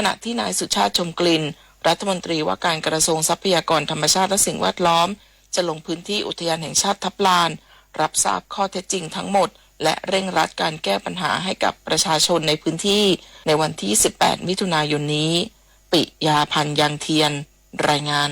ขณะที่นายสุชาติชมกลิ่นรัฐมนตรีว่าการกระทรวงทรัพยากรธรรมชาติและสิ่งแวดล้อมจะลงพื้นที่อุทยานแห่งชาติทับลานรับทราบข้อเท็จจริงทั้งหมดและเร่งรัดการแก้ปัญหาให้กับประชาชนในพื้นที่ในวันที่ 18 มิถุนายนนี้ปิยาพันธ์ยังเทียนรายงาน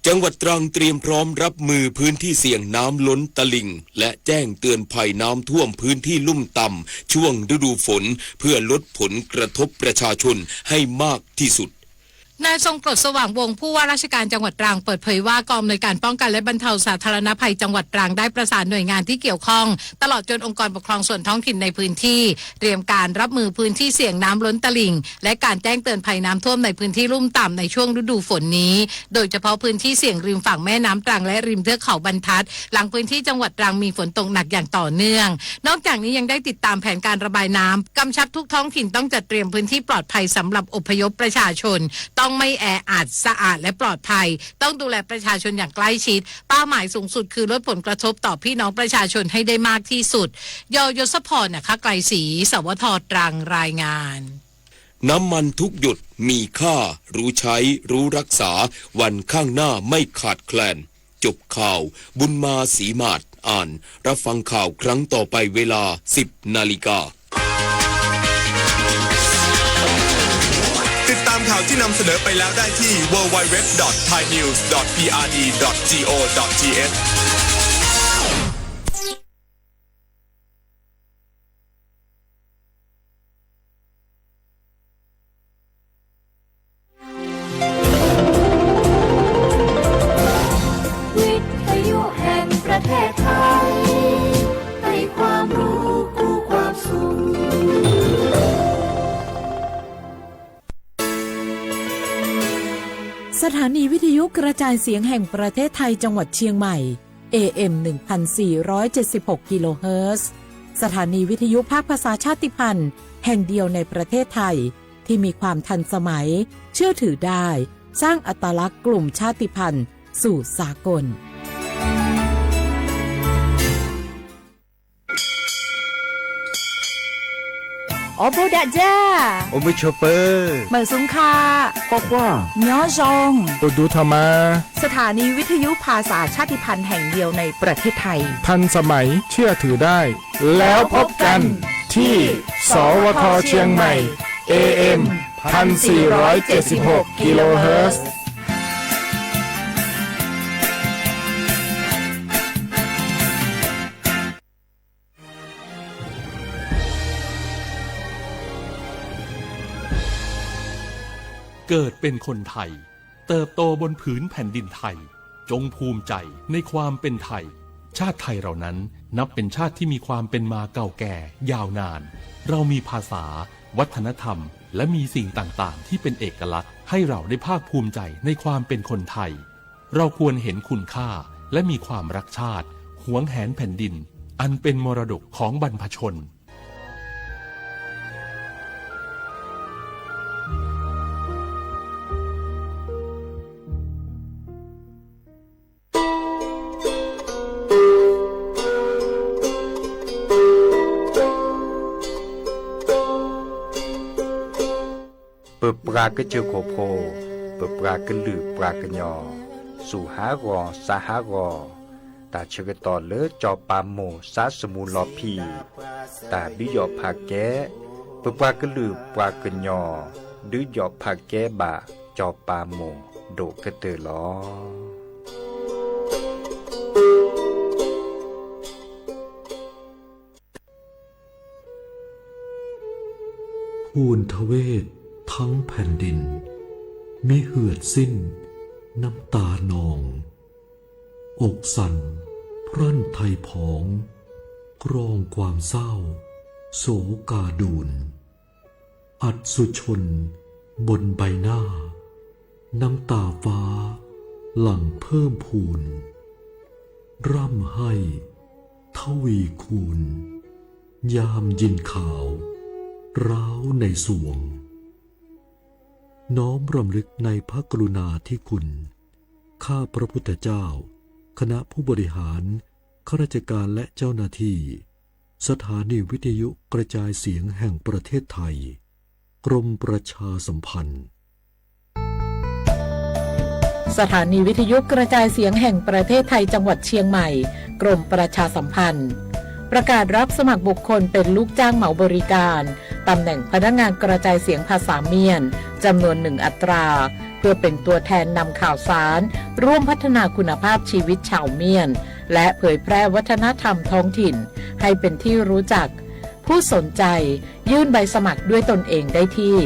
จังหวัดตรังเตรียมพร้อมรับมือพื้นที่เสี่ยงน้ำล้นตลิ่งและแจ้งเตือนภัยน้ำท่วมพื้นที่ลุ่มต่ำช่วงฤดูฝนเพื่อลดผลกระทบประชาชนให้มากที่สุดนายทรงกรดสว่างวงศ์ผู้ว่าราชการจังหวัดตรังเปิดเผยว่ากองอำนวยการป้องกันและบรรเทาสาธารณภัยจังหวัดตรังได้ประสานหน่วยงานที่เกี่ยวข้องตลอดจนองค์กรปกครองส่วนท้องถิ่นในพื้นที่เตรียมการรับมือพื้นที่เสี่ยงน้ำล้นตลิ่งและการแจ้งเตือนภัยน้ำท่วมในพื้นที่ลุ่มต่ำในช่วงฤดูฝนนี้โดยเฉพาะพื้นที่เสี่ยงริมฝั่งแม่น้ำตรังและริมเทือกเขาบรรทัดหลังพื้นที่จังหวัดตรังมีฝนตกหนักอย่างต่อเนื่องนอกจากนี้ยังได้ติดตามแผนการระบายน้ำกำชับทุกท้องถิ่นต้องจัดเตรียมพื้นที่ปลอดภัยสำหรับอพยพประชาชนต้องไม่แออัดสะอาดและปลอดภัยต้องดูแลประชาชนอย่างใกล้ชิดเป้าหมายสูงสุดคือลดผลกระทบต่อพี่น้องประชาชนให้ได้มากที่สุดยศพรนะคะไกลศรีสวทตรังรายงานน้ำมันทุกหยดมีค่ารู้ใช้รู้รักษาวันข้างหน้าไม่ขาดแคลนจบข่าวบุญมาศรีมาศอ่านรับฟังข่าวครั้งต่อไปเวลา 10 นาฬิกาติดตามข่าวที่นำเสนอไปแล้วได้ที่ www.thainews.prd.go.thวิทยุแห่งประเทศไทยให้ความรู้คู่ความสุขสถานีวิทยุกระจายเสียงแห่งประเทศไทยจังหวัดเชียงใหม่ AM 1476 กิโลเฮิรตซ์สถานีวิทยุภาคภาษาชาติพันธุ์แห่งเดียวในประเทศไทยที่มีความทันสมัยเชื่อถือได้สร้างอัตลักษณ์กลุ่มชาติพันธุ์สู่สากลโอโบดาจ้าโอเบชเปอร์เหมือนสุงคาปอกว่าย้อจงตัวดูธรรมาสถานีวิทยุภาษาชาติพันธุ์แห่งเดียวในประเทศไทยทันสมัยเชื่อถือได้แล้วพบกันที่สวทเชียงใหม่ AM 1476 กิโลเฮิรตซ์เกิดเป็นคนไทยเติบโตบนผืนแผ่นดินไทยจงภูมิใจในความเป็นไทยชาติไทยเรานั้นนับเป็นชาติที่มีความเป็นมาเก่าแก่ยาวนานเรามีภาษาวัฒนธรรมและมีสิ่งต่างๆที่เป็นเอกลักษณ์ให้เราได้ภาคภูมิใจในความเป็นคนไทยเราควรเห็นคุณค่าและมีความรักชาติหวงแหนแผ่นดินอันเป็นมรดกของบรรพชนเปิดปลากระเจือโคโพเปิดปลากระลือปลากระยอสู่หากอสาหากอตาเชกตอเลจอปามโมซาสมูลอพีตาดิยอพาแกเปิดปลากระลือปลากระยอดือยอพาแกบะจอปามโมโดกระเตอลอภูนทเวศทั้งแผ่นดินมิเหือดสิ้นน้ำตานองอกสั่นพรั่นไทยผองกรองความเศร้าโศกาดูนอัดสุชนบนใบหน้าน้ำตาฟ้าหลั่งเพิ่มพูนร่ำให้ทวีคูณยามยินข่าวร้าวในสวงน้อมรำลึกในพระกรุณาธิคุณข้าพระพุทธเจ้าคณะผู้บริหารข้าราชการและเจ้าหน้าที่สถานีวิทยุกระจายเสียงแห่งประเทศไทย กรมประชาสัมพันธ์ สถานีวิทยุกระจายเสียงแห่งประเทศไทยจังหวัดเชียงใหม่กรมประชาสัมพันธ์ประกาศรับสมัครบุคคลเป็นลูกจ้างเหมาบริการตำแหน่งพนักงานกระจายเสียงภาษาเมียนจำนวน1 อัตราเพื่อเป็นตัวแทนนำข่าวสารร่วมพัฒนาคุณภาพชีวิตชาวเมียนและเผยแพร่วัฒนธรรมท้องถิ่นให้เป็นที่รู้จักผู้สนใจยื่นใบสมัครด้วยตนเองได้ที่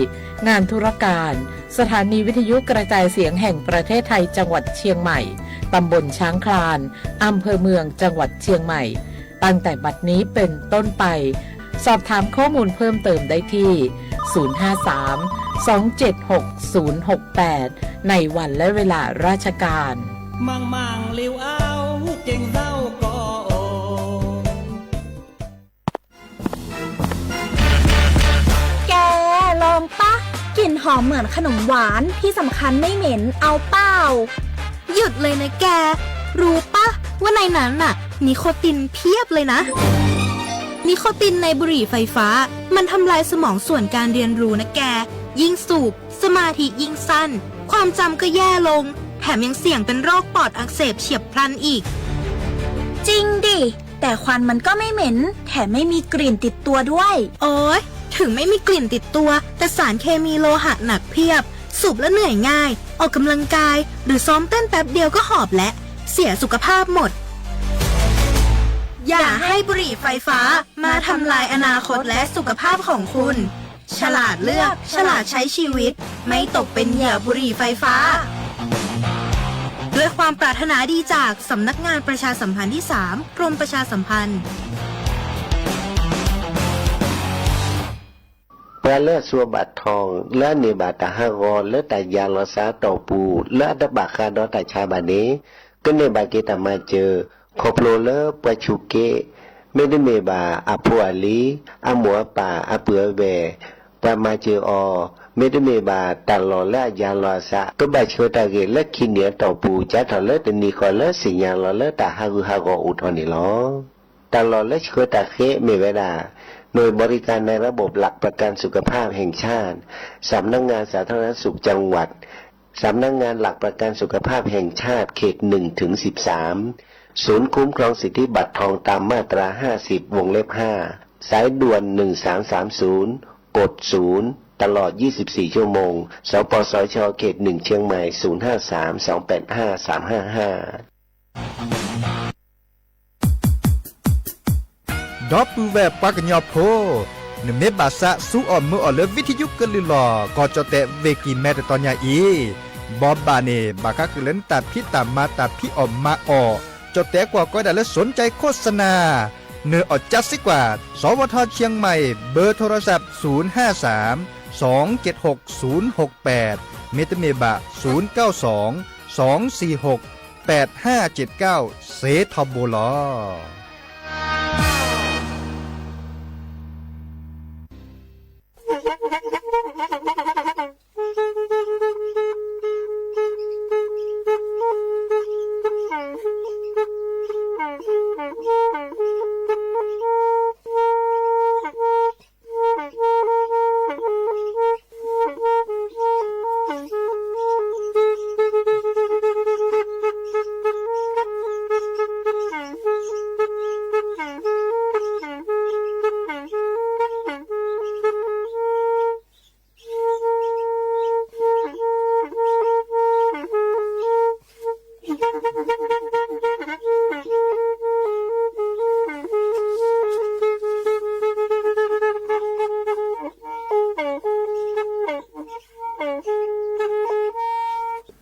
งานธุรการสถานีวิทยุกระจายเสียงแห่งประเทศไทยจังหวัดเชียงใหม่ตำบลช้างคลานอำเภอเมืองจังหวัดเชียงใหม่ตั้งแต่บัดนี้เป็นต้นไปสอบถามข้อมูลเพิ่มเติมได้ที่ 053-276-068 ในวันและเวลาราชการมังลิวเอาเก่งเศร้าก็แกลองปะกลิ่นหอมเหมือนขนมหวานที่สำคัญไม่เหม็นเอาเปล่าหยุดเลยนะแกรู้ปะว่าในนั้นน่ะนิโคตินเพียบเลยนะนิโคตินในบุหรี่ไฟฟ้ามันทำลายสมองส่วนการเรียนรู้นะแกยิ่งสูบสมาธิยิ่งสั้นความจำก็แย่ลงแถมยังเสี่ยงเป็นโรคปอดอักเสบเฉียบพลันอีกจริงดิแต่ควันมันก็ไม่เหม็นแถมไม่มีกลิ่นติดตัวด้วยโอ๊ยถึงไม่มีกลิ่นติดตัวแต่สารเคมีโลหะหนักเพียบสูบแล้วเหนื่อยง่ายออกกำลังกายหรือซ้อมเต้นแป๊บเดียวก็หอบและเสียสุขภาพหมดอย่าให้บุหรี่ไฟฟ้ามาทำลายอนาคตและสุขภาพของคุณฉลาดเลือกฉลาดใช้ชีวิตไม่ตกเป็นเหยื่อบุหรี่ไฟฟ้าด้วยความปรารถนาดีจากสำนักงานประชาสัมพันธ์ที่ 3 กรมประชาสัมพันธ์ปลาเลือดสัวบาดทองเลือดเนบาตาฮากอเลือดแต่ยาลอซาต่อปูเลือดดับบาคาดอตาชาบาเนก็เนบาเกตามาเจอขอบโลเลอร์ปะชุเกไม่ได้เมบาอาพัวลีอาหมัวป่าอาเปือแวปามาเจออไม่ได้เมบาตลอและยาลอซาก็บาเชตาเกและคินเนียต่อปูจัดเลตนีคอเลสิญาลอเลตาฮากุฮากออุทอนิลอตลอและเชตาเคเมเวดาหน่วยบริการในระบบหลักประกันสุขภาพแห่งชาติสำนักงานสาธารณสุขจังหวัดสำนักงานหลักประกันสุขภาพแห่งชาติเขต 1-13 ศูนย์คุ้มครองสิทธิบัตรทองตามมาตรา 50 วงเล็บ 5 สายด่วน 1330 กด 0 ตลอด 24 ชั่วโมง สปสช เขต 1 เชียงใหม่ 053-285-355 ดอปูแวปากญอโพนเมบาสะสู้ออมมือออเลวิทยุกลือลอก็จะเตเวกีแมตตอนยาอีบอบบาเนบากะคือเล่นตัดพี่ตามมาตัดพี่ออมมาออจะแต่กว่าก็ได้และสนใจโฆษณาเนื้ออดจัดสิกว่าสวทเชียงใหม่เบอร์โทรศัพท์053-276-068เมตเมบะ092-246-8579เซทอโบลอ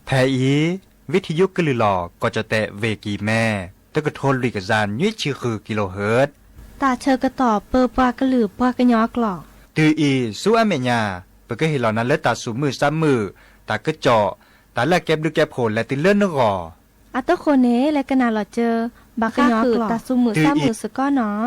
แพอีวิทยุกลือลอก็จะแตะเวกีแม่ตะกะโทนลิกจานยี่ชื่อคือกิโลเฮิรตซ์ตาเชอกระต่อเปอปากระหลือปากระยอกหลอกตืออีสู้อเมญาเปก็เห็นเหล่านั้นและตาสูมือซ้ำมือตากระเจาะตาละแก็บดูแก็บโผลและติเลื่อนนกออัตโคเนและกนาหลอเจอบากระยอกหลอกตาสูมือซ้ำมือสก้อเนาะ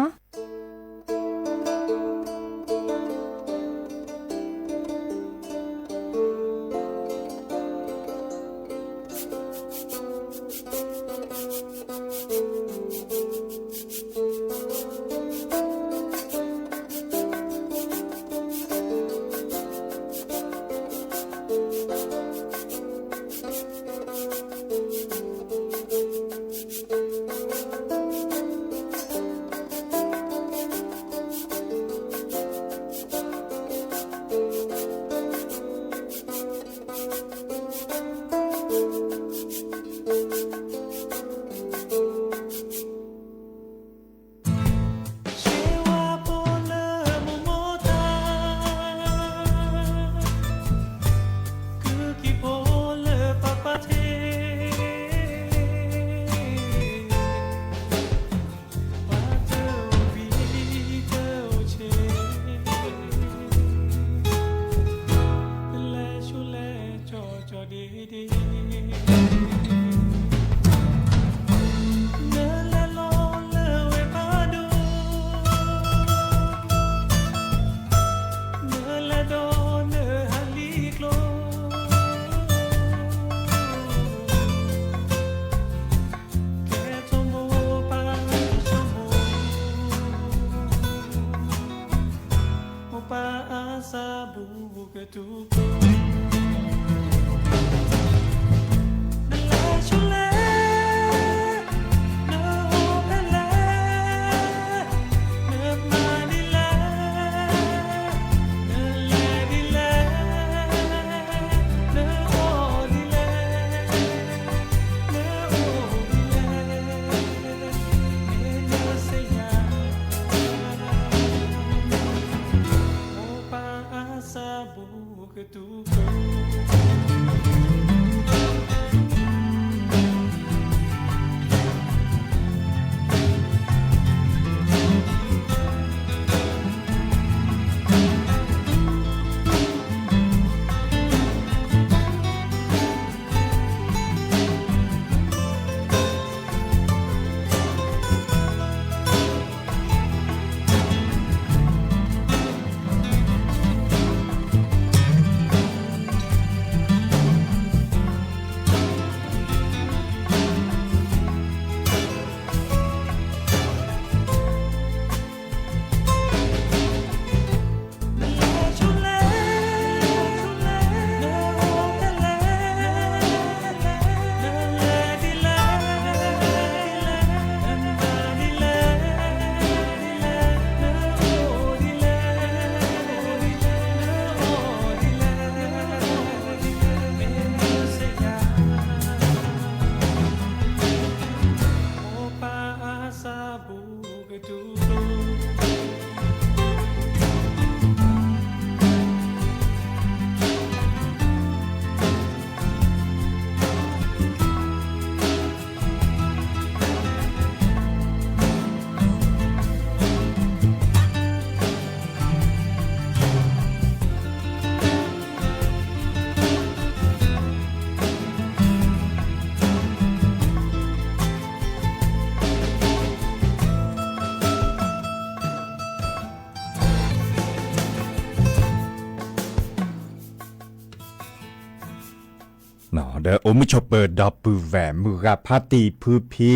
เนาะเดอโอมิชเปิดดอปือแหวมือกับพาตีพือพี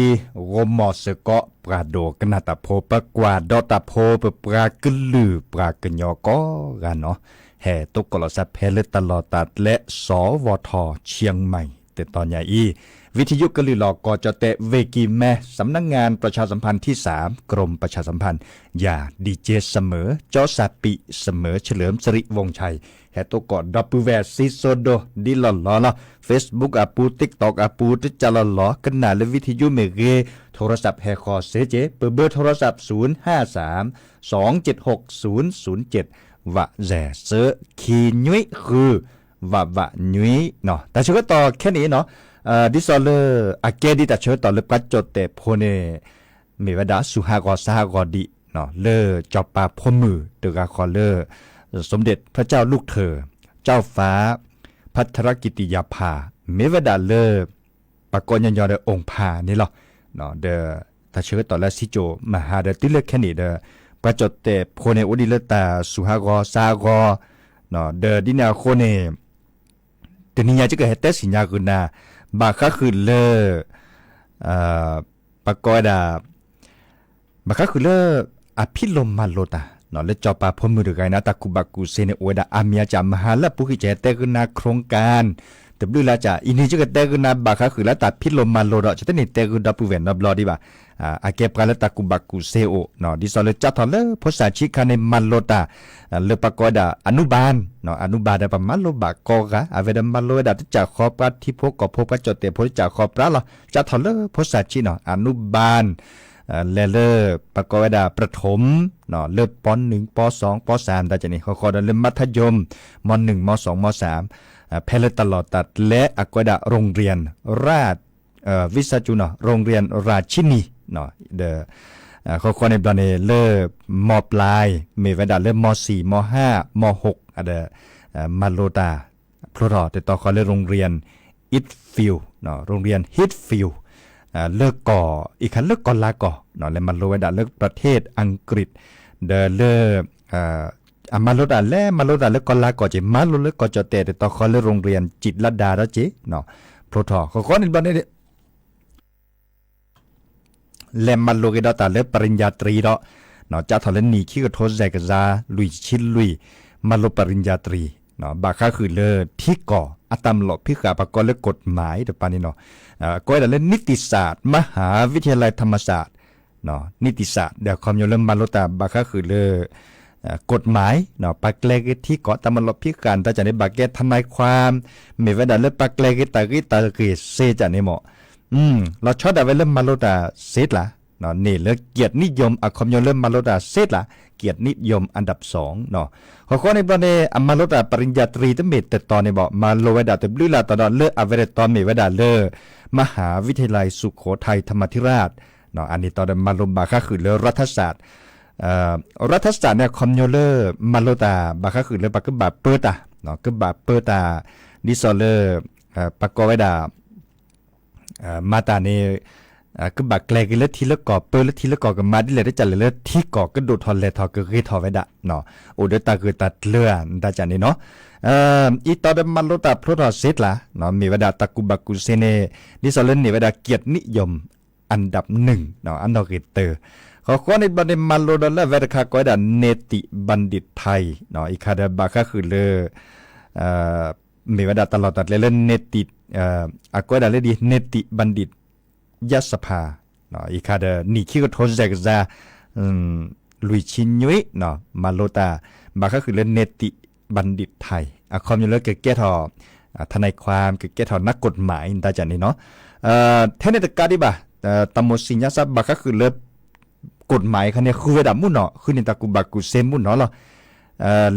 โรมอสเกาะปราโดกนาตาโพปกวาดอตาโพเปปรากึลือปรากญอก็กันเนาะแห่ตกกลสัพเพลตลอดตัดและสวทเชียงใหม่แต่ตอนใหญ่อีวิทยุกลือหลอกกจะเตะเวกีแม่สำนักงานประชาสัมพันธ์ที่3กรมประชาสัมพันธ์อย่าดีเจเสมอจอสาปิเสมอเฉลิมสิริวงศ์ชัยแห่ตัวกอดดับเบิลแวร์ซีโซโดดิลลอละเฟซบุ๊กอาปูติ๊กต็อกอาปูติจลลอกันนาและวิทยุเมเกโทรศัพท์แห่คอเซเจเบอร์โทรศัพท์053-276-007วะแจ่เซอคีนุ้ยคือวะนุ้ยเนาะแต่ชื่อก็ต่อแค่นี้เนาะดิซอลเลอร์อาเกดิตาเชอต่อเลปัจจเตโพเนเมวดาสุฮากอสหากอดิเนาะเลอจอปาพมือเดกาคอเลอร์สมเด็จพระเจ้าลูกเธอเจ้าฟ้าพัทรกิติยาภาเมวดาเลอปากญยอเดองค์ภานี่หรอเนาะเดตาเชอต่อและสิโจมหาเดติเลแค่นี้เดปัจจเตโพเนอดิเลตาสุฮากอสากอเนาะเดดินาโคเนเดนิยาจะเกิดเตสิญญากุนาบาคาคือเลปากอดาบาคาคือเลอภิลมมาโลตาเนาะเลจอปาพมือกันนะตะคุบักกุเซเนโอดาอามียจามหาละปุกิเจเตกุนาโครงการแต่บลูลาจ่าอินนี้จะเตกุนาบาคาคือละตาพิลมมาโลดจะต้องนี่เตกุดับเวนดับลอดีบ่าอาเก็บกันละตะคุบักกุเซโอเนาะดิซอลเลจัตทอเลภาษาชิคาในมาโลตาเลปากอดาอนุบาลเนาะอนุบาลได้ประมาณโลบากอกะอาเวดมาโลดาที่จะขอปราที่พกก็พบปัจจเตพจจะขอปราละจัตทอเลภาษาชิเนาะอนุบาลเลปากอดาประถมเนาะเลิกป.1 ป.2 ป.3 แต่จะนี่เขาขอเริ่มมัธยมม.1 ม.2 ม.3 เพลตลอดตัดและอากอดาโรงเรียนราชวิสาจุเนาะโรงเรียนราชินีเนาะเดเขาขอในบลาเนเลมอปลายเมวดาเลม.4 ม.5 ม.6อะเดมาโลตาพลอแต่ต่อขอเลโรงเรียนอิทฟิลเนาะโรงเรียนฮิตฟิลเลิกก่ออีกคันเลิกก่อลาก่อเนาะและมาโลดาเลิกประเทศอังกฤษเดเลมาโลดาและมาโลดาเลิกก่อลาก่อเจมาโลเลิกก่อจเตแต่ต่อขอเลโรงเรียนจิตรลดาแล้วเจเนาะพลอเขาขอในบลาเนและมาโลกดาตาเลปริญญาตรีเนาะจะทอเลนีขี้กระทษใจกะซาลุยชิลุยมาโลปริญญาตรี เนาะบาค่าคือเลอที่ก่ออัตำหลบพิขาปกรณ์และกฎหมายเดี๋ยวปานี้เนาะก็ได้เล่นนิติศาสตร์มหาวิทยาลัยธรรมศาสตร์เนาะนิติศาสตร์เดี๋ยวความยอมมาลตาบาค่าคือเลอกฎหมายเนาะปากเลกที่เกาะตำรวจพิการแต่จากในบาเกตทนายความมีเวลาเลือกปากเลกตาเกเซจากในหมอเราชอบแต่เวลามาลตาเซตละเนาะนี่เลือกเกียรตินิยมความยอมมาลตาเซตละเกียรตินิยมอันดับ2เนาะข้อในประเด็นมาลตาปริญญาตรีตั้งเมตแต่ตอนในบอกมาโลเวดาแต่บลูลาตอนเลือกอเวเรตอนมีเวลาเลือกมหาวิทยาลัยสุโขทัยธรรมาธิราชเนาะอันนี้ตอนมาลมบาค่าคือเลือกรัฐศาสตร์รัฐศาสตร์เนี่ยคอมโยเลอร์มาโลตาบาค่าคือเลยปากก็บาเปิดตาเนาะก็บาเปิดตาดิซอเลอร์ปากก็ไว้ดามาตาเนี่ยก็บาแกลกันแล้วทีละก่อเปิดแล้วทีละก่อกันมาดิเลยได้จัดเลยแล้วที่ก่อก็ดูทอนเลยทอก็รีทอไว้ดาเนาะโอ้เดตาคือตัดเลื่อนได้จัดนี่เนาะอีตอนเดมาโลตาพระทอเซตละเนาะมีไว้ดาตะกุบากุเซเนดิซอเลอร์นี่ไว้ดาเกียรตินิยมอันดับ1เนาะอันดับเตอร์ข้อในบันเดมาโลดอลและเวรคาก็ได้เนติบัณฑิตไทยเนาะอีกคาดบาค่าคือเลยมีว่าตลอดตัดเลยเนติก็ได้เลยดีเนติบัณฑิตยสภาเนาะอีกคาดนี่คิดก็ทนใจกันจะลุยชินยุ้ยเนาะมาโลตาบาค่าคือเลยเนติบัณฑิตไทยคอมอยู่เลยเกิดแก่ทอทนายความเกิดแก่ทอนักกฎหมายตาจันนี่เนาะเทนเนตการดิบ่าตมสิญญาซับบาค่าคือเลยกฎหมายคันนี้คือเวดามุ่นเนาะคือนิตากุบากุเซมุ่นเนาะหรอ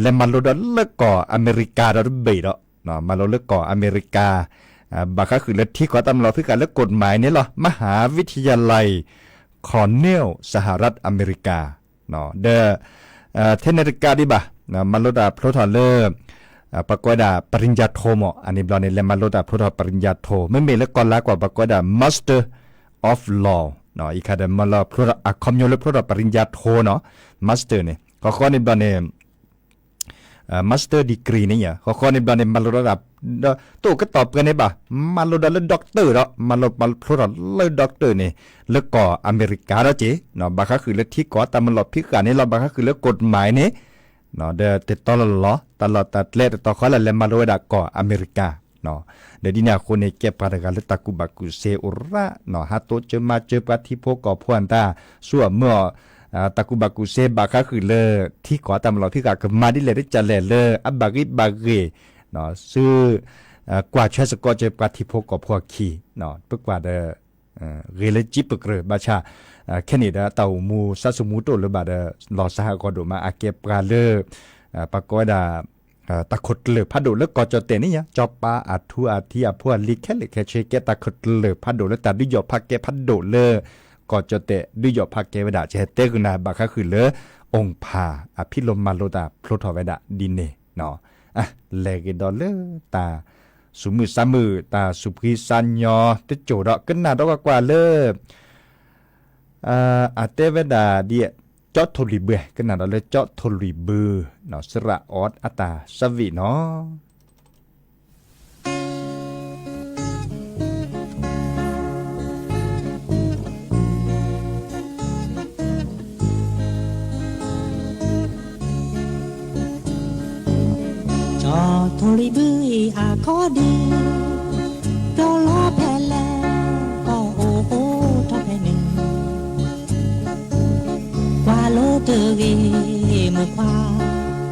และมาโลดเลิกก่ออเมริกาเราเบียดเนาะมาโลเลิกก่ออเมริกาบาค่าคือเลิกที่ก่อตำรวจพิการเลิกกฎหมายนี่หรอมหาวิทยาลัยคอร์เนลสหรัฐอเมริกาเนาะเดเทนเนติกาดิบ่ามาโลดาโปรทอเลอร์ปรากฏปริญญาโทหมออันนี้บลอนในมาโลดาโปรทอปริญญาโทไม่มีเลิกก่อนละกว่าปรากฏMaster of Lawเนาะอีกคาเดมาลาพระคอมโยเลพระปริญญาโทเนาะมาสเตอร์เนี่ยข้อในบันเนี่ยมาสเตอร์ดีกรีเนี่ยข้อในบันเนี่ยมาลาดับตัวก็ตอบกันเนี่ยบ่ามาลาดับด็อกเตอร์เนาะมาลาพระเลยด็อกเตอร์เนี่ยเลือกก่ออเมริกาแล้วจีเนาะบางครั้งคือเลือกที่ก่อแต่มันหลบพิการเนี่ยเราบางครั้งคือเลือกกฎหมายเนี่ยเนาะเดี๋ยวติดต่อเราล้อตลอดตัดเล่ต่อเขาแล้วมาลาดับก่ออเมริกาเนาะเดี๋ยวนี้เนี่ยคนในเก็บปาร์กาลตะกุบักุเซอุระเนาะฮัตโตเจมาเจอปฏิพกพวนตาส่วนเมื่อตะกุบักุเซบาคาคือเลอที่ก่อตำรวจพิการก็มาดิเลยได้จัดเลออับบากิบาเกเนาะซื้อกว่าเชสกอเจปฏิพกพวกขี่เนาะปึกว่าเดเรเลจิปกเរបาชาแค่นี้เด้อเต่ามูซัสมูโตหรือบาเดลอสหกอดมาอาเก็บปลาเลอปากอดาตะขดเหลือพัดโดแล้วก็จะเตนี่ยจอปาอัทุอาทิอาพวลิแค่เล็กแค่เชเกตะขดเหลือพัดโดแล้วแต่ดิยอพักแกพัดโดเลยก็จะเตดิยอพักแกเวดาเจเตกุนาบาคาคือเลอองพาอภิลมมาโลตาพลทเวดาดินเนเนาะเลกดอเลตาสุมือสามือตาสุพริสัญญอติโจดกันนาดกว่าเลอาเตเวดาเดียจอทลิเบก็น่าเราเลยจอทลิเบเนาะสระออดอัตาสวิเนาะจอทลิเบอาคอดีดอลอแพแลก็โอ้โอ้ทอแพหนึ่งวาโลเตอเกเมื่อควา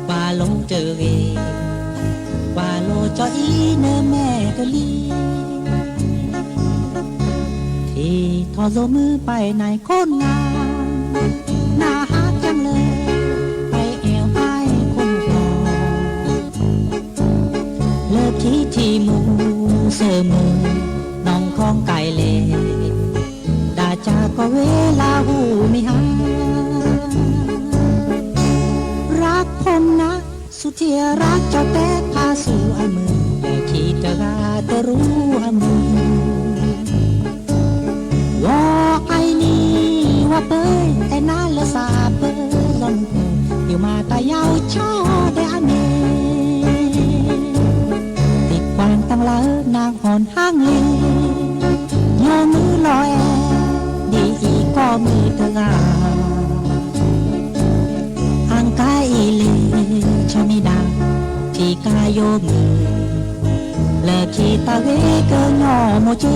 วาโลเตอเกวาโลจออีเนแม่กะลีที่ทอโซมือไปในโคนงามน่าฮักจังเลยไปแอวไอ้คนรอเลิกที่มูเสมอน้องของไก่เล่ดาจาก็เวลาหูไม่หารักผมนะสุดที่รักเจ้าแต่พาสู่อามือแต่คิดจะรู้อามือว่าไอ้นี่ว่าเป้ยไอ้น่าละสาเป้ยลอนอยู่มาตายาวช่อได้อันนี้ติดกวางตั้งเลิศนางหอนห้างลีโยมือลอยดีอีกก็มือเธอห่างกายอีเลชมิดาที่ ca vô người là khi ta ghé cơ nhỏ một chơi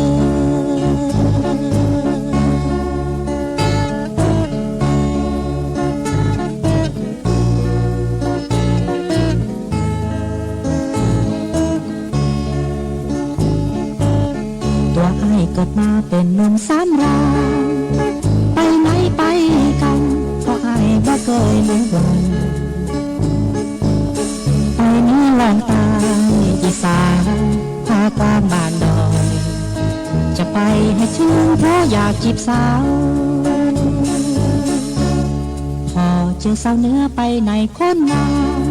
ตัวไอ้เกิดมาเป็นหนุ่มสามรามไปไหนไปกันเพราะไอ้บ่เคยลืมวันไปนี้ลองตายอีสานภาคกลางบ้านดอยจะไปให้ถึงเพราะอยากจีบสาวพอเจอสาวเนื้อไปไหนคนงาม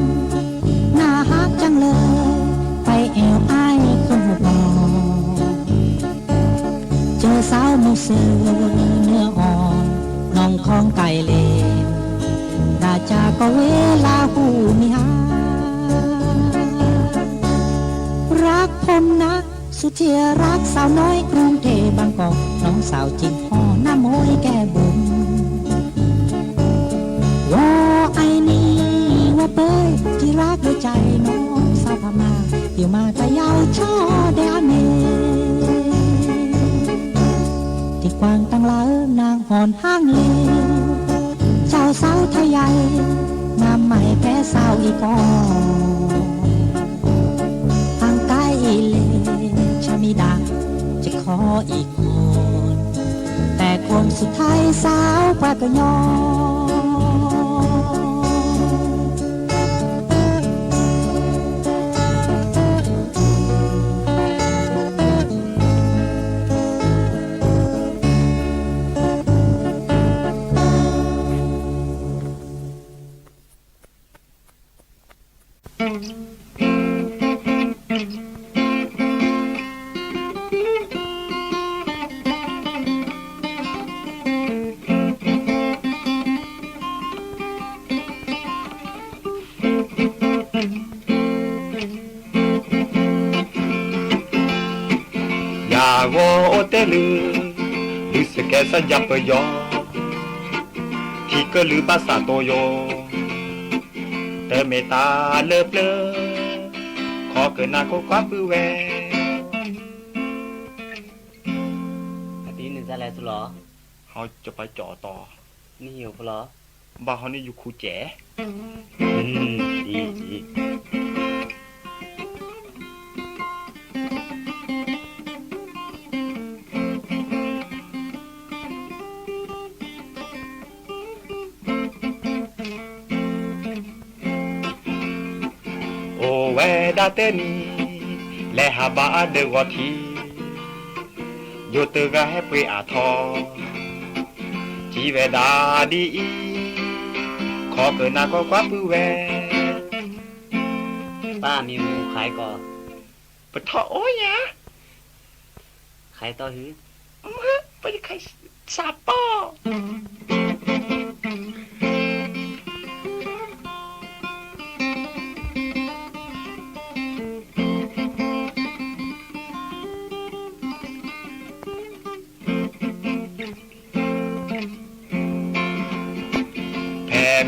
น่าฮักจังเลยไปแอวอ้ายคนหัวบอเจอสาวมูเสือเนื้ออ่อนน้องของไก่เลนดาจาก็เวลาหูมีหารักผมนะสุดที่รักสาวน้อยกรุงเทพบางกอกน้องสาวจริงพ่อหน้าโมยแก้บุญว่าไอ้นี่ว่าเป้ยที่รักด้วยใจน้องสาวพม่าอยู่มาแต่ยาวช่อแดนเนที่กวางตั้งเล้านางหอนห้างเลเจ้าสาวไทยใหญ่งามใหม่แพ้สาวอีกอทางใกล้เลชามิดาจะขออีกคนแต่คนสุดท้ายสาวปากกะยออย่าโง่เตลือหรือสแกสัญญาเปยอที่ก็ลือภาษาโตโยแต่เมตาเลิบเลอขอเกินนาโคความปื้อแวตีหนึ่งจะอะไรสุหรอเขาจะไปจ่อต่อนี่หิวพอหรอบ้านเขานี่อยู่คูแจ๋ดีโอเวดาเตนีและฮาบาเดวอทีโยเตกะให้เปอาทอจีเวดาดีขอเกินนาก็ความปื้อแวป้ามีหมูขายก่อปะทอโอ้ยนะขายต่อหือไปขายซาป้อ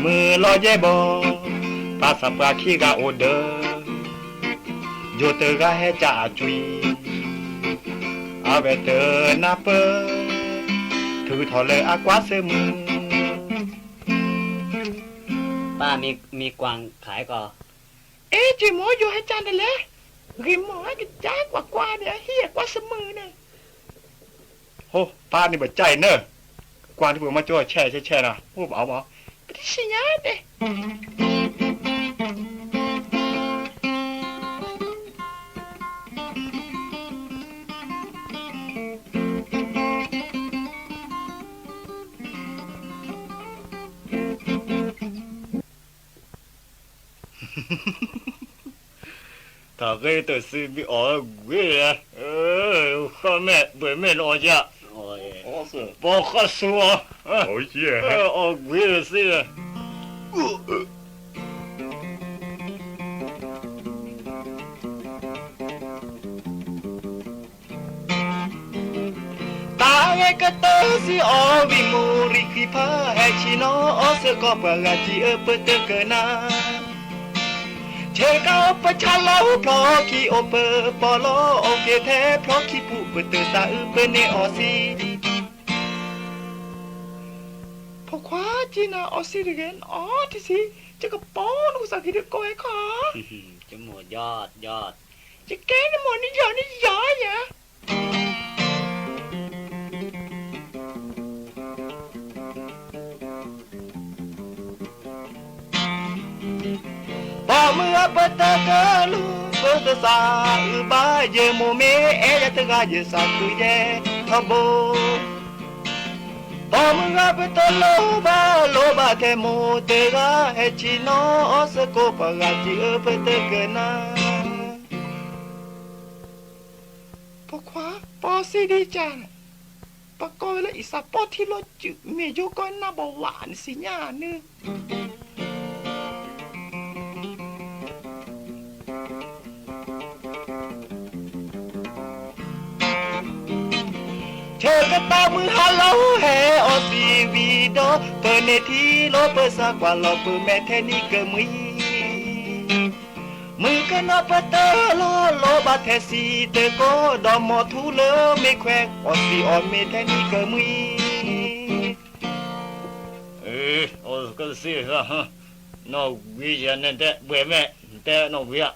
มือลอยเยบภาษาปราคีกาโอเดอโยเตกาให้จ่าจุยอาเวเตอนาเปอถือถอเลยอากวาเสมือป้ามีกวางขายก่อจีหมออยู่ให้จานนั่นแหละริมหมอกินจ้ากว่าเนี่ยเฮียกว่าเสมือเนี่ยโหป้านี่บ่ใจเนอะกวางที่ผมมาจ่อแช่นะพูดเอาบ่Signate. Thằng gây tôi xin bị ở quê à, con mẹ bởi mẹ lo chưa? Bỏ khó xua. Ôi chị à. Ở quê xin à. Ta nghe cái tớ si ở vì mù rì khi phá hay chỉ nó ở sẽ có bà gà chỉ ở bơ tơ cờ na. เชกาประชาลาพลอคีโอเปอร์ปอลอโอเคแท้พลอคีปูเปเตอร์ตาเปเนออซีพอคว้าจีนาออซีเรนอ๋อที่สิจะกระป๋องอุตสาหกิจก้อยขา จมูกยอดจะแก้ในหมดนี่ยอเนี่ยพอเมื่อเปิดตากาลูเปิดสาบาเยโมเมเอยตกาเยสักเยทบพอเมื่อเปิดโลบาเทโมเตกาเฮชิโนอสโกปะกาจิเปิดเกนาพอคว้าปอซีดีจังปะกอยและอิสาปอที่รถจึเมโยก้อนหน้าเบาหวานสิญาเนื้อเชกตามือฮัลโหลเฮออซีวีโดเปเนทีโลเปซากว่าโลเปแมเทนิเกมือกันอปเตโลบาเทซีเตโกดอมอทูเลเมแควกออซีออนเมเทนิเกมือโอ้ก็สิฮะนอวิยานั่นแต่เบื่อแม่แต่นอวิยา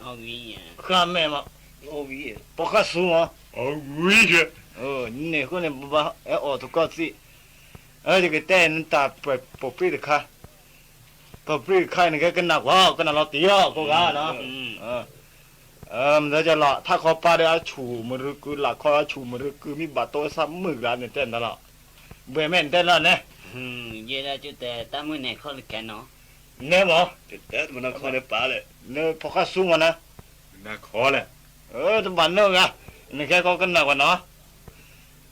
ข้าแม่มาโอวิยปกสูมาโอวิยนี่คนเนี่ยบ้าออทุกสิเด็กแต่นั่นตาเปิดปกปิดค่ะปกปิดค่ะนี่ก็หนักว่าก็หนักเราตีอ่ะพวกอ่ะเนาะแล้วจะละถ้าเขาปาได้ชูมือคือหลักเขาชูมือคือมีบาดตัวซ้ำมือแล้วเนี่ยเต้นนั่นละเบื่อแม่เต้นแล้วเนี่ยเยอะจุดแต่ตามมือเนี่ยเขาเลยแกเนาะเนี่ยมั้งแต่มันน่าขอเนี่ยป่าเลยเนี่ยพอเขาสู้มันนะน่าขอเลยจะบันเนอะนี่แค่เขากันหนักกว่าเนาะ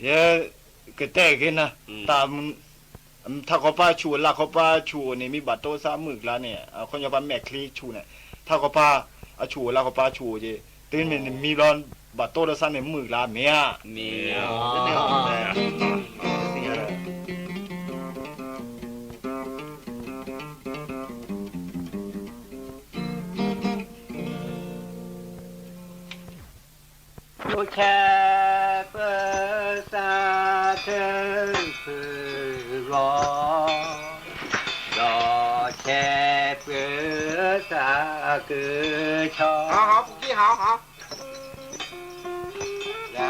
เยอะก็แต่กินนะตามถ้าเขาป้าชูหลักเขาป้าชูนี่มีบาดตัวซ้ำมือแล้วเนี่ยคนจะป้าแม่คลีชูเนี่ยถ้าเขาป้าชูแล้วเขาป้าชูจีตื่นมันมีร้อนบาดโต้แล้วซ้ำในมือละเมียโอเคเปิดตาเธอเปิดรอแค่เปิดตาเกิดชอ好好不计好好呀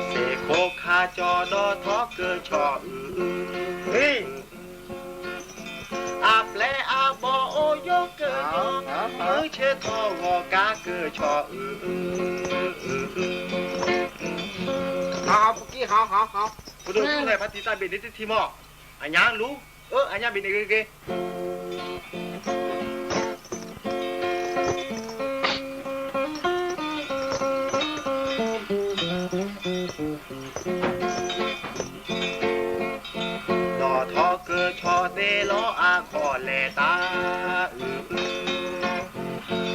เสกโคคาจอดอทอเกิดชอเฮ้ยอาแปลอาบอโอโยเกิดมือเชทอวอกาเกิดชอ好不计好不都出来把第三遍的题目อันยังรู้อันยังเป็นเกดอทอเกิดชอเตโลอาคอเลตา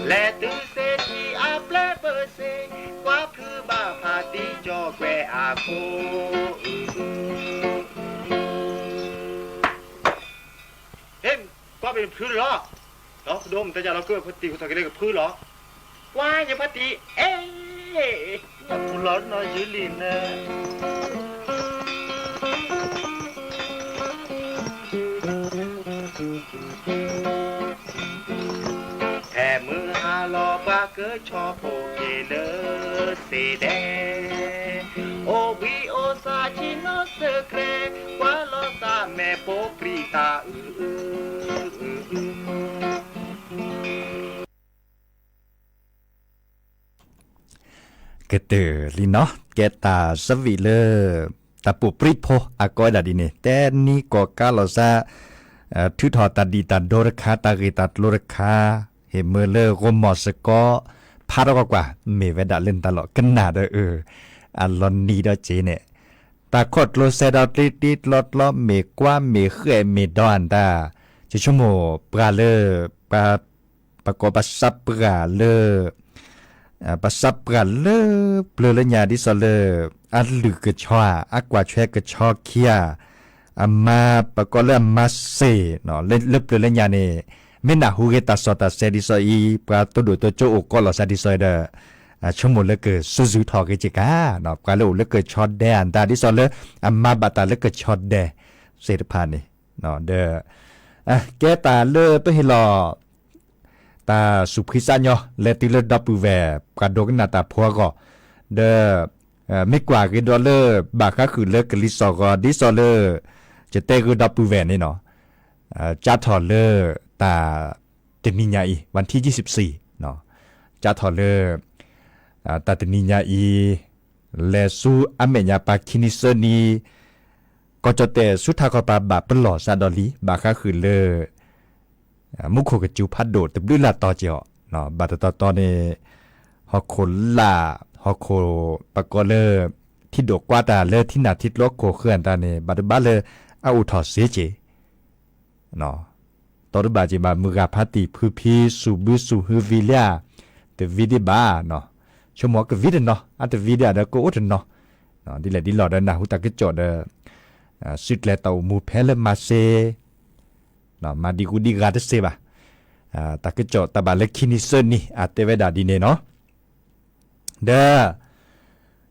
แลตือเซทีอาแปลเปอร์เซกว่าพือบาพาติจอแกวอาโคเฮ้ยก็เป็นพืชเหรอเนาะดมแต่อย่าเราเกิดพติกุศลกันได้กับพืชเหรอว่าอย่าพติอย่าพูดร้อนน้อยยืลินนะแค่มือฮาลอปาเกิดชอโปเกเลเสเดโอวิโอซาชิโนเสเกรวาลอซาแม่โปปริตากเตอลีเนาะแกตาสวีเลตาปุปริโพอากอยดาดีเนี่ยแต่นี่ก็กาลอซาทือทอตาดีตาโดรคาตาเกตาโลรคาเฮเมเลโรมอสก็พาดกว่าเมเวดาเล่นตลอดกันนาเดอัลลอนนีดเจเนี่ยตาคดโลเซดาติติลอดล้อเมกว่าเมเขยเมดอนตาจะชั่วโมปราเลปากบซับปราเล ปัสสับกันเลเปลือละญาดิซอเลอันลึกกะชออักว่าแชกะชอเคียอามาปะกอเลมาเซเนาะเล็บเปลือละญานี่เมนาฮูเกตาสอตาเซดิซออีปราตโดตัวโจโอกอลอซาดิซอเดชั่วโมงละเกสุซุทอกะจิกาเนาะกว่าโลละเกช็อตแดนตาดิซอเลอามาบาตาละเกช็อตแดเสรพานี่เนาะเด้อแกตาเลไปให้รอตาสุพิสัญญเลติเลดับแวกระดกนาตาพัวก็เด้อไม่กว่ากี่ดอลลาร์บาค่าคือเลกลิซอก็ดิซอเลจะเตกูดับแวนี่เนาะจัดถอดเลตาเตนิญาอีวันที่24เนาะจัดถอดเลตาเตนิญาอีเลซูอเมญาปาคินิเซนีก็จะเตสุทาคปาบาปหล่อซาดอลีบาค่าคือเลมุขโคกจูพัดโดดตบลื่นลาต่อเจียวเนาะบาตตอนี่ฮอโคลาฮอโคปะกอเลที่ดกกว่าตาเลที่นาทิดลกโคเคลื่อนตานี่บาดบาเลเอาอุทอเสเจเนาะตอดบาจิบามุกาพัติพืพีสุบุสุฮือวิลาเตวิดิบาเนาะชมอกวิดเนาะอัตวิดาเดโกอุตเนาะเนาะดิแลดิหลอดนะหุตะกะจอดสุดแลตามูเพลมาเซเนาะมาดีกูดีกาเตเซบะตะกะจอตะบาเลคินิเซนี่อาเตเวดาดิเนเนาะเด้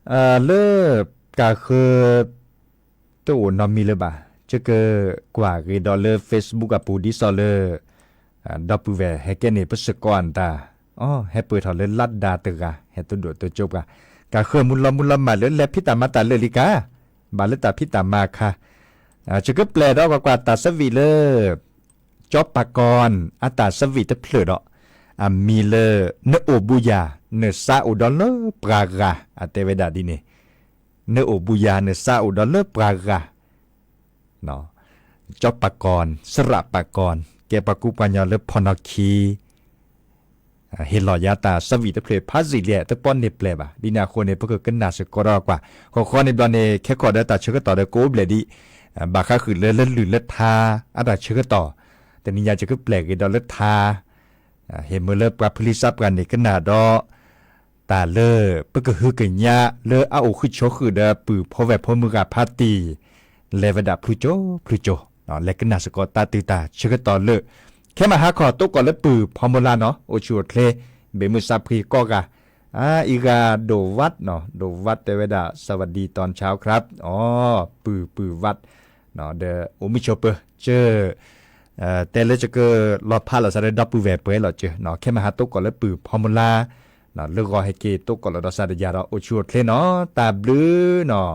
อเลกาคือตัวนอมีเลยบะจะเกกว่ากี่ดอลลาร์ Facebook กับปูดิซอลเลอร์ดับเบิลให้แกนี่ประสกอนตาอ๋อให้เปิดถอดเลยลัดดาตึกอะให้ตัวโดดตัวจบกะเคยมุลมาเลยแลพิตามาตาเลยลิกาบาลตาพิตามาค่ะจะก็แปลดอกกว่าตาสวีเลอร์จอบปากรอัตาสวีตะเพลดอมีเลอเนโอบูยาเนซาอุดอลเลอร์ปรากาอเตเวดาดิเนเนโอบูยาเนซาอุดอลเลอร์ปรากาเนาะจอบปากรสระปากรแกปากุปัญญาเลพอนอคีเฮลอยาตาสวีตะเพลพาซิเลียตะป้อนเนเปลบะดินาโคเนปะก็กันนาสกอรอกว่าขอในบลเนแค่ขอได้ตาเชกต่อได้โกเบลดิบาค่าคือเลหรือเลทาอาดาเชกต่อแต่นิยาจะก็แปลกอีดอเลทาเฮมเมเลปราพลิซับกันนี่กันนาดอตาเลปะก็คือกันยาเลอาโอคือโชคือเดปือพอแวพอมือกาพาตีเลวดาพลุโจเนาะและกันนาสกอตาติตาเชกต่อเลแค่มาหาขอตุกก่อนแล้วปือพอมลาเนาะโอชัวเคลเบมุซาพรีก็กะอีกาโดวัดเนาะโดวัดเตเวดาสวัสดีตอนเช้าครับอ๋อปือวัดเนาะเดโอมิโชเปเจอแต่เลจะก็รอดพาเราจะได้ดับปือแหวเปเราเจอเนาะแค่มาหาตุกก่อนแล้วปือพอมลาเนาะเลิกรอให้เกตุกก่อนแล้วดอซาเดียเราโอชัวเคลเนาะตาบลือเนาะ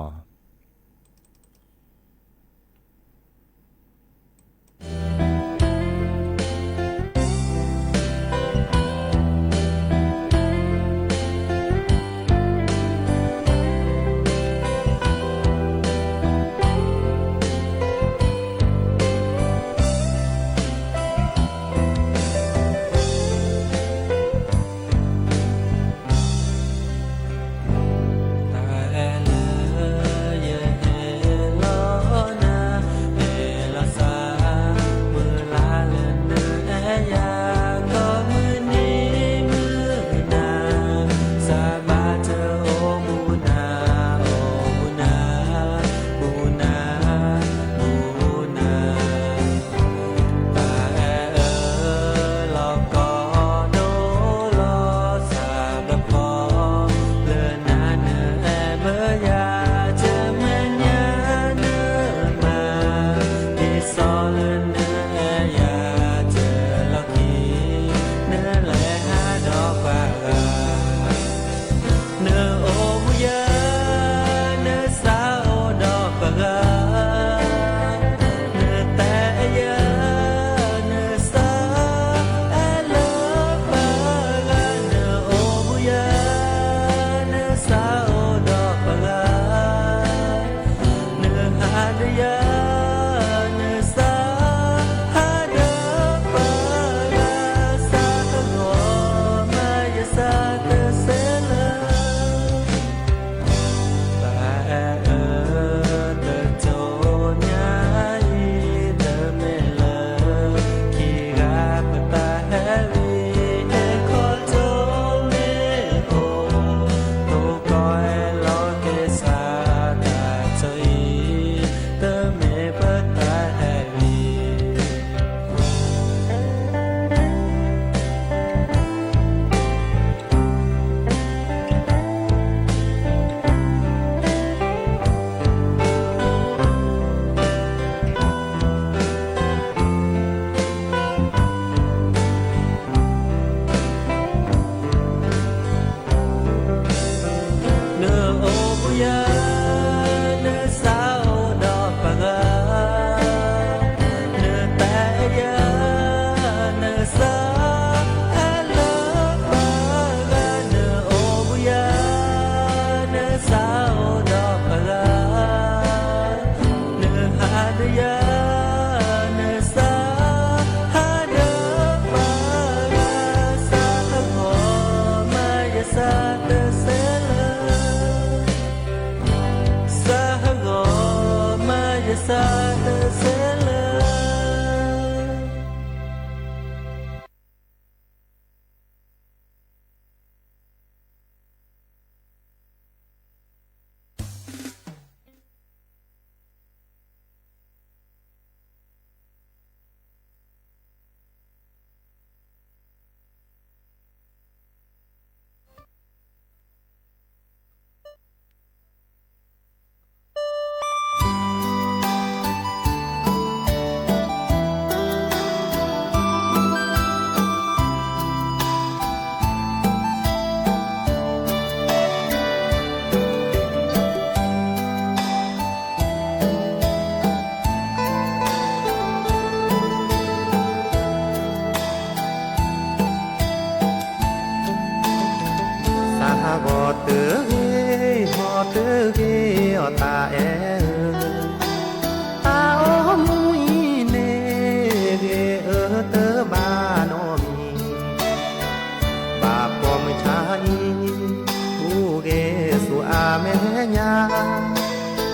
เอตาโอมุยเนเกเตอบานอมีบาปก็ไม่ใช่ผู้เกสุอาแม่ยา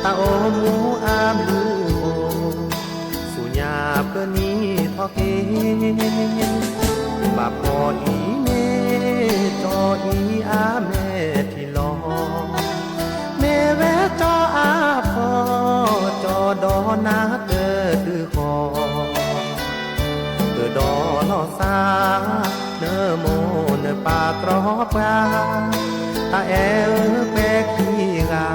ตาโอมูอามลือโอสุญาเพื่อนี้ทอเกบาปก็อีเนจออีอาแม่ที่รอเมเวจออาพอจอดอนาเกิดดือคอเกิดดอลอซาเนโมเนปากรอบกาตาแอแปกขี้กา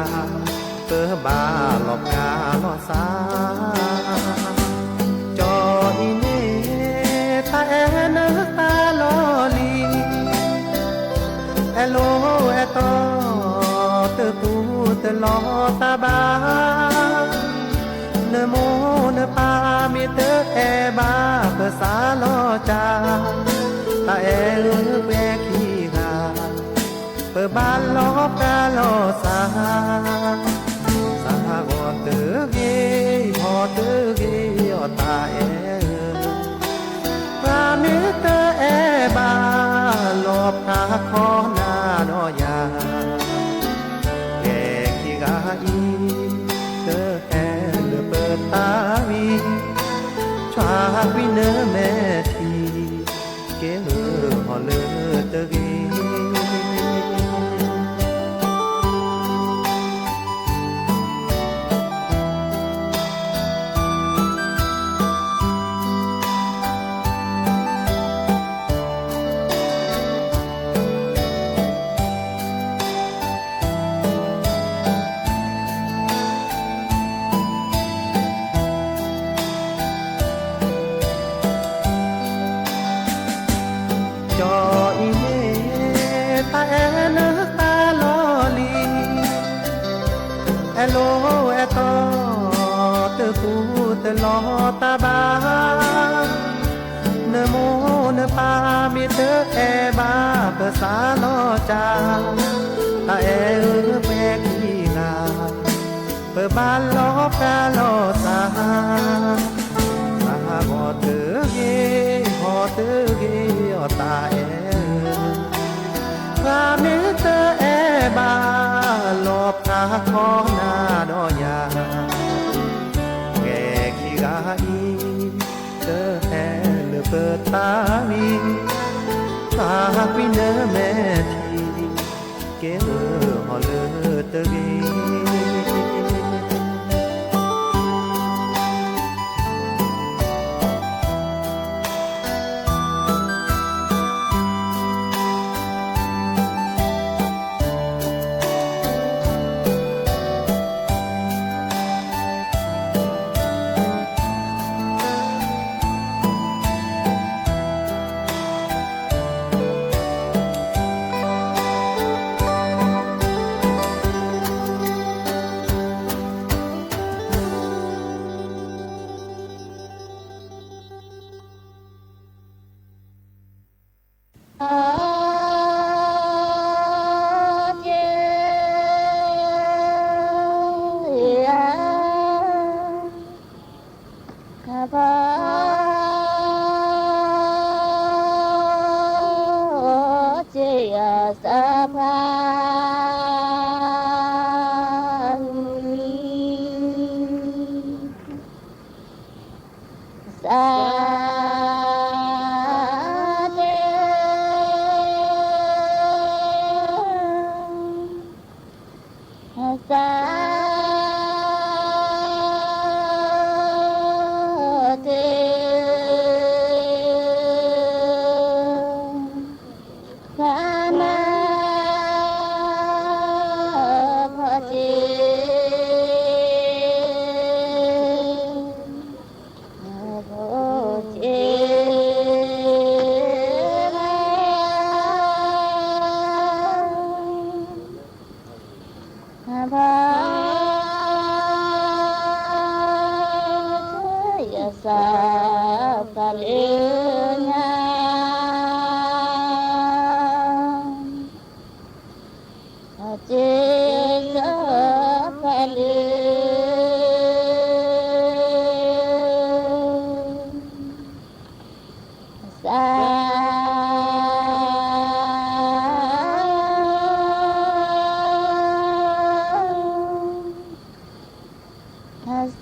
เกิดบาหลอกกาลอซาจออีเนตาแอเนตาลอลีเอโลเอตอเตปูเตลอตาบาเนโมเนปามิเตเอบาเปสาลอจาตาเอเปคีกาเปบาลอกาลอสาสากอเตเกพอเตเกอตาเอปามิเตเอบาลอบคาคอนาดอยาแกขี้กาอีเตแอเนเปิดตาวีชาวิเนแม่ทีเกเฮอเลเตเกจออีเนตาแอเนตาลอลีเอโลเอตอเตปูเตลอตาบาเนโมเนปามิเตเอบาเปสาลอจาตาเอเปกีลาเปบาลอกาลอสาสาบอเตเกพอเตเกอตาเอพามิเตเอบาลอบคาคอนาดอยาแกขี้กาอีเตแอเนเปิดตาวีฝากวิเนแม่ทีเกฮอเลเตเก Yeah.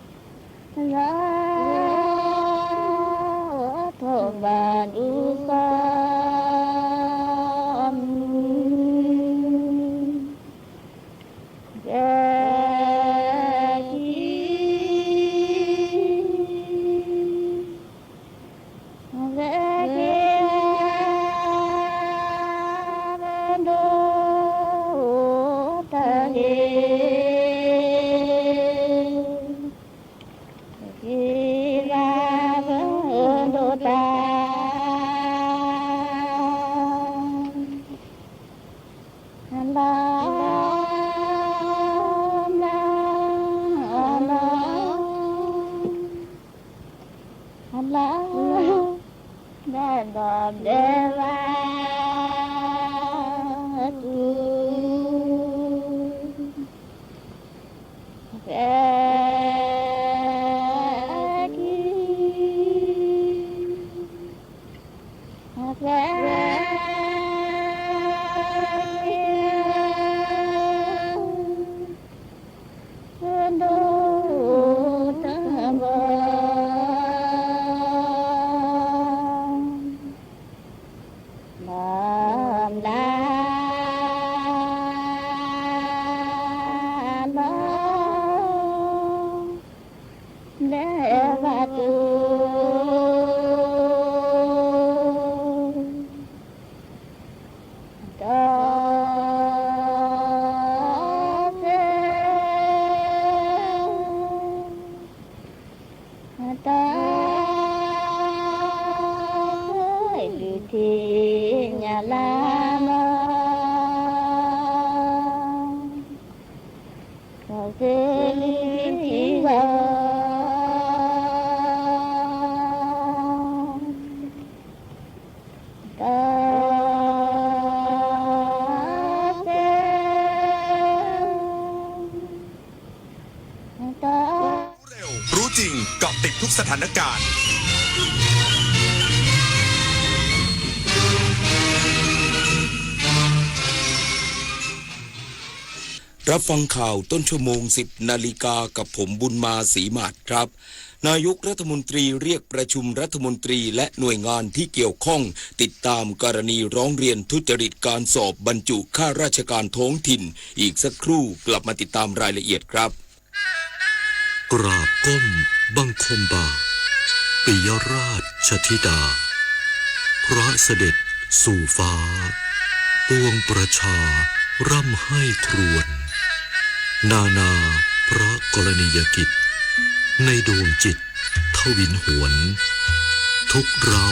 ล รู้จริงเกาะติดทุกสถานการณ์รับฟังข่าวต้นชั่วโมง 10 นาฬิกากับผมบุญมาศรีมาศครับ นายกรัฐมนตรีเรียกประชุมรัฐมนตรีและหน่วยงานที่เกี่ยวข้องติดตามกรณีร้องเรียนทุจริตการสอบบรรจุข้าราชการท้องถิ่นอีกสักครู่กลับมาติดตามรายละเอียดครับ กราบก้มบังคมบาทปิยราชธิดาพระเสด็จสู่ฟ้าปวงประชาร่ำให้ครวญนานาพระกรณียกิจในดวงจิตทวินหวนทุกเรา